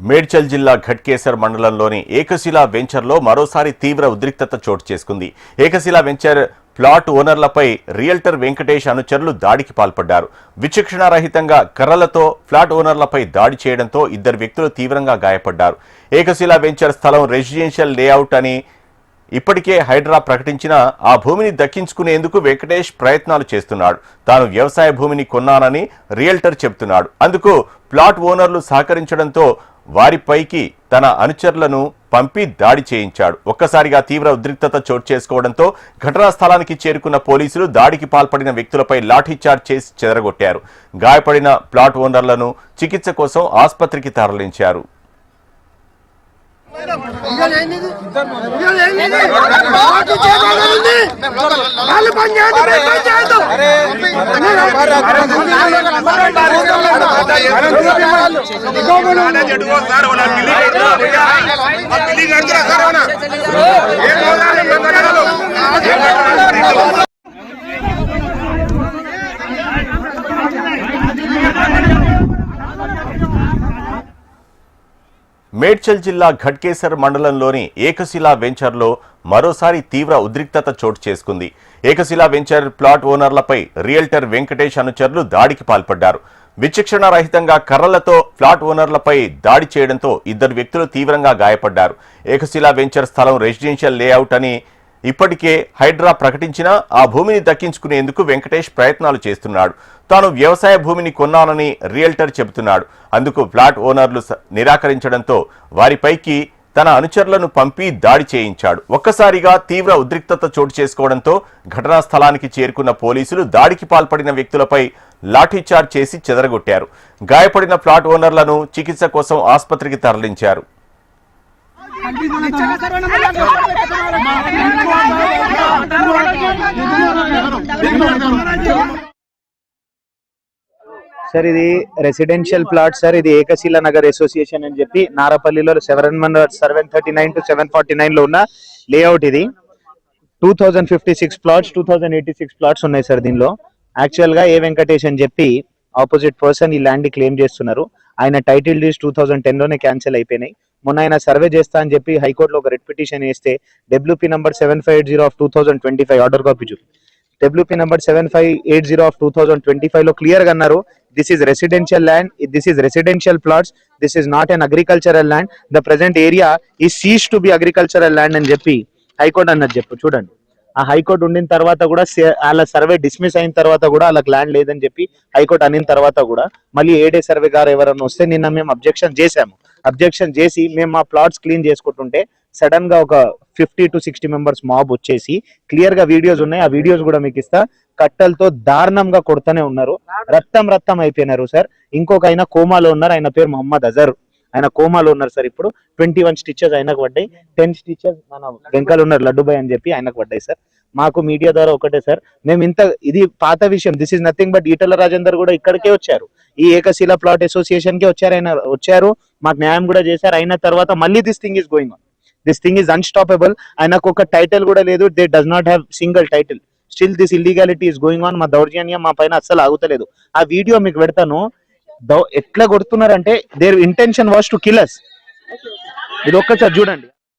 మేడ్చల్ జిల్లా ఘట్కేసర్ మండలంలోని ఏకశిలా వెంచర్లో మరోసారి తీవ్ర ఉద్రిక్తత చోటు చేసుకుంది. ఏకశిలా వెంచర్ ప్లాట్ ఓనర్లపై రియల్టర్ వెంకటేష్ అనుచరులు దాడికి పాల్పడ్డారు. విచక్షణారహితంగా కర్రలతో ఫ్లాట్ ఓనర్లపై దాడి చేయడంతో ఇద్దరు వ్యక్తులు తీవ్రంగా గాయపడ్డారు. ఏకశిలా వెంచర్ స్థలం రెసిడెన్షియల్ లేఅవుట్ అని ఇప్పటికే హైడ్రా ప్రకటించిన ఆ భూమిని దక్కించుకునేందుకు వెంకటేష్ ప్రయత్నాలు చేస్తున్నాడు. తాను వ్యవసాయ భూమిని కొన్నానని రియల్టర్ చెబుతున్నాడు. అందుకు ప్లాట్ ఓనర్లు సహకరించడంతో వారిపైకి తన అనుచరులను పంపి దాడి చేయించాడు. ఒక్కసారిగా తీవ్ర ఉద్రిక్తత చోటు చేసుకోవడంతో ఘటనా స్థలానికి చేరుకున్న పోలీసులు దాడికి పాల్పడిన వ్యక్తులపై లాఠీచార్జ్ చేసి చెదరగొట్టారు. గాయపడిన ప్లాట్ ఓనర్లను చికిత్స కోసం ఆసుపత్రికి తరలించారు. మేడ్చల్ జిల్లా ఘట్కేసర్ మండలంలోని ఏకశిలా వెంచర్లో మరోసారి తీవ్ర ఉద్రిక్తత చోటు చేసుకుంది. ఏకశిలా వెంచర్ ప్లాట్ ఓనర్లపై రియల్టర్ వెంకటేష్ అనుచరులు దాడికి పాల్పడ్డారు. విచక్షణారహితంగా కర్రలతో ఫ్లాట్ ఓనర్లపై దాడి చేయడంతో ఇద్దరు వ్యక్తులు తీవ్రంగా గాయపడ్డారు. ఏకశిలా వెంచర్ స్థలం రెసిడెన్షియల్ లేఅవుట్ అని ఇప్పటికే హైడ్రా ప్రకటించిన ఆ భూమిని దక్కించుకునేందుకు వెంకటేష్ ప్రయత్నాలు చేస్తున్నాడు. తాను వ్యవసాయ భూమిని కొన్నానని రియల్టర్ చెబుతున్నాడు. అందుకు ఫ్లాట్ ఓనర్లు నిరాకరించడంతో వారిపైకి తన అనుచరులను పంపి దాడి చేయించాడు. ఒక్కసారిగా తీవ్ర ఉద్రిక్తత చోటు చేసుకోవడంతో ఘటనా స్థలానికి చేరుకున్న పోలీసులు దాడికి పాల్పడిన వ్యక్తులపై లాఠీచార్జ్ చేసి చెదరగొట్టారు. గాయపడిన ఫ్లాట్ ఓనర్లను చికిత్స కోసం ఆసుపత్రికి తరలించారు. సార్ ఇది రెసిడెన్షియల్ ప్లాట్ సార్. ఇది ఏకశిలా నగర్ అసోసియేషన్ అని చెప్పి నారపల్లిలో 739 to 749 లో ఉన్న లేఅవుట్. ఇది 2056 ప్లాట్స్ 2086 ప్లాట్స్ ఉన్నాయి సార్. దీనిలో యాక్చువల్ గా ఏ వెంకటేష్ అని చెప్పి ఆపోజిట్ పర్సన్ ఈ ల్యాండ్ క్లెయిమ్ చేస్తున్నారు. ఆయన టైటిల్ డీడ్స్ 2010 లోనే క్యాన్సిల్ అయిపోయినాయి. మొన్న ఆయన సర్వే చేస్తా అని చెప్పి హైకోర్టులో ఒక రిట్ పిటిషన్ వేస్తే WP number 7580 of 2025 order copy చూపి డబ్ల్యూపీ నంబర్ 7580 ఆఫ్ 2025 లో క్లియర్ గా అన్నారు, this is residential land, this is residential plots, this is not an agricultural land, the present area ఈ cease to be agricultural land అని చెప్పి high court అన్నది చెప్పు. చూడండి, ఆ హైకోర్టు ఉండిన తర్వాత కూడా వాళ్ళ సర్వే డిస్మిస్ అయిన తర్వాత కూడా వాళ్ళకి ల్యాండ్ లేదని చెప్పి హైకోర్టు అనిన తర్వాత కూడా మళ్ళీ ఏడే సర్వే గారు ఎవరన్నా వస్తే నిన్న మేము అబ్జెక్షన్ చేశాము. అబ్జెక్షన్ చేసి మేము మా ప్లాట్స్ క్లీన్ చేసుకుంటుంటే సడన్ గా ఒక 50 to 60 మెంబర్స్ మాబ్ వచ్చేసి క్లియర్ గా వీడియోస్ ఉన్నాయి, ఆ వీడియోస్ కూడా మీకు ఇస్తా, కట్టలతో దారుణంగా కొడుతూనే ఉన్నారు. రక్తం అయిపోయినారు సార్. ఇంకొక ఆయన కోమాలో ఉన్నారు, ఆయన పేరు మొహమ్మద్ అజర్. ఆయన కోమాలో ఉన్నారు సార్. ఇప్పుడు 21 స్టిచెస్ ఆయనకు పడ్డాయి, 10 స్టిచెస్ మన వెంకలు ఉన్నారు లడ్డుబాయ్ అని చెప్పి ఆయనకు పడ్డాయి సార్. మాకు మీడియా ద్వారా ఒకటే సార్, మేము ఇది పాత విషయం, this is nothing but Etela Rajender కూడా ఇక్కడికే వచ్చారు, ఈ ఏకశిలా ప్లాట్ అసోసియేషన్ కి వచ్చారు. ఆయన వచ్చారు, మాకు న్యాయం కూడా చేశారు. అయిన తర్వాత మళ్ళీ this thing is going on, this thing is unstoppable. ఆయనకు ఒక టైటిల్ కూడా లేదు, they does not have single title, still this illegality is going on. మా దౌర్జన్యం మా పైన అస్సలు ఆగుతలేదు. ఆ వీడియో మీకు పెడతాను, ఎట్లా కొడుతున్నారంటే their intention was to kill us. ఇది ఒక్కసారి చూడండి.